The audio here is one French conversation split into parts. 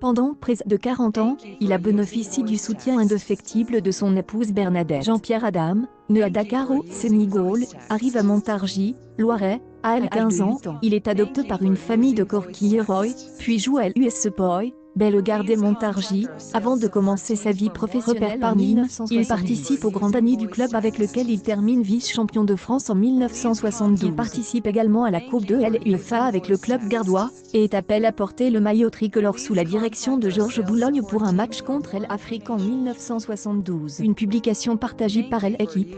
Pendant près de 40 ans, il a bénéficié du soutien indéfectible de son épouse Bernadette. Jean-Pierre Adam, né à Dakar au Sénégal, arrive à Montargis, Loiret, à 15 ans. Il est adopté par une famille de Corquilleroy, puis joue à l'US Boys, Bellegarde et Montargis, avant de commencer sa vie professionnelle par Nîmes. Il participe au Grand Ami du club avec lequel il termine vice-champion de France en 1972. Il participe également à la Coupe de l'UEFA avec le club gardois, et est appelé à porter le maillot tricolore sous la direction de Georges Boulogne pour un match contre l'Afrique en 1972. Une publication partagée par l'équipe,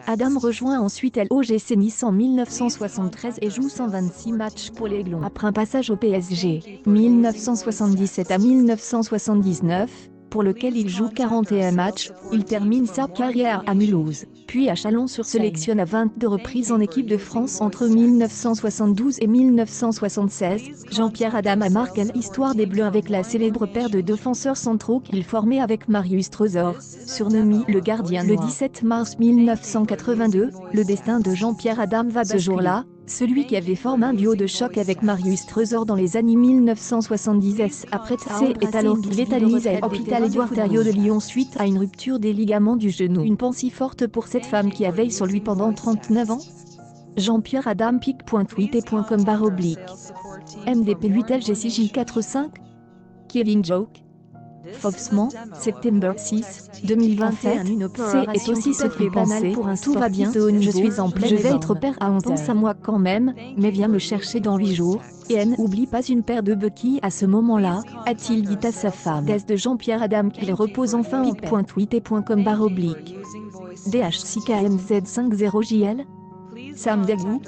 Adam rejoint ensuite l'OGC Nice en 1973 et joue 126 matchs pour les Aiglons. Après un passage au PSG, 1977 à 1979, pour lequel il joue 41 matchs, il termine sa carrière à Mulhouse, puis à Chalon-sur-Saône. Sélectionne à 22 reprises en équipe de France entre 1972 et 1976. Jean-Pierre Adam a marqué l'histoire des Bleus avec la célèbre paire de défenseurs centraux qu'il formait avec Marius Trésor, surnommé le gardien. Le 17 mars 1982, le destin de Jean-Pierre Adam va ce jour-là. Celui qui avait formé un duo de choc avec Marius Trésor dans les années 1970 après est alors qu'il est à l'hôpital Édouard Thériault de Lyon suite à une rupture des ligaments du genou. Une pensée forte pour cette femme qui a veillé sur lui pendant 39 ans. Jean-Pierre Adam pic.tweet.com MDP 8LGCJ45 Kevin Joke Foxman, September 6, 2027. C'est aussi ce qui penser pour un tout va bien, je suis en pleine. Je vais être père à 11 ans. Pense à moi quand même, mais viens me chercher dans 8 jours. Et n'oublie pas une paire de buckles à ce moment-là, a-t-il dit à sa femme. Thèse de Jean-Pierre Adam qu'il repose enfin en pic.tweet.com DHCKMZ50JL Sam Dagou,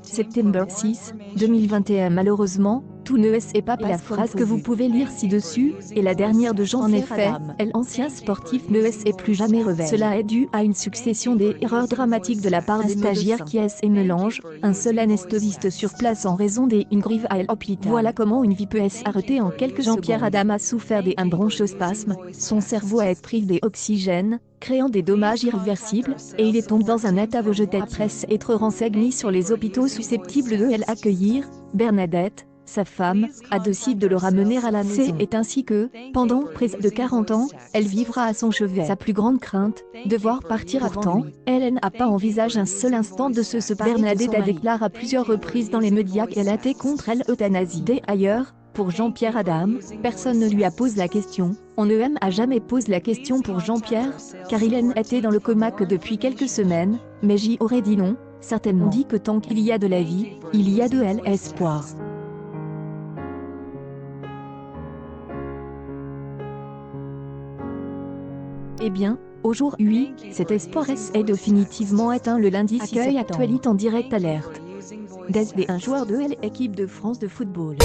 September 6, 2021. Malheureusement, tout ne est pas la phrase que vous pouvez lire ci-dessus, et la dernière de Jean. En effet, l'ancien sportif ne est plus jamais revêt. Cela est dû à une succession d'erreurs dramatiques de la part des stagiaires qui et mélange, un seul anesthésiste sur place en raison d'une grippe à l'hôpital. Voilà comment une vie peut s'arrêter en quelques secondes. Jean-Pierre Adam a souffert d'un bronchospasme, son cerveau a été privé d'oxygène, créant des dommages irréversibles, et il est tombé dans un état végétal. Après être renseigné sur les hôpitaux susceptibles de l'accueillir, Bernadette, sa femme, a décidé de le ramener à la maison. C'est ainsi que, pendant près de 40 ans, elle vivra à son chevet. Sa plus grande crainte, devoir partir à temps, elle n'a pas envisagé un seul instant de se séparer. Bernadette a déclaré à plusieurs reprises dans les médias qu'elle était contre l'euthanasie. D'ailleurs, pour Jean-Pierre Adam, personne ne lui a posé la question. On ne a jamais posé la question pour Jean-Pierre, car il était dans le coma que depuis quelques semaines, mais j'y aurais dit non, certainement. On dit que tant qu'il y a de la vie, il y a de l'espoir. Eh bien, aujourd'hui, cet espoir est définitivement atteint. Le lundi accueille Actualité en direct alerte. Desde un joueur de l'équipe de France de football.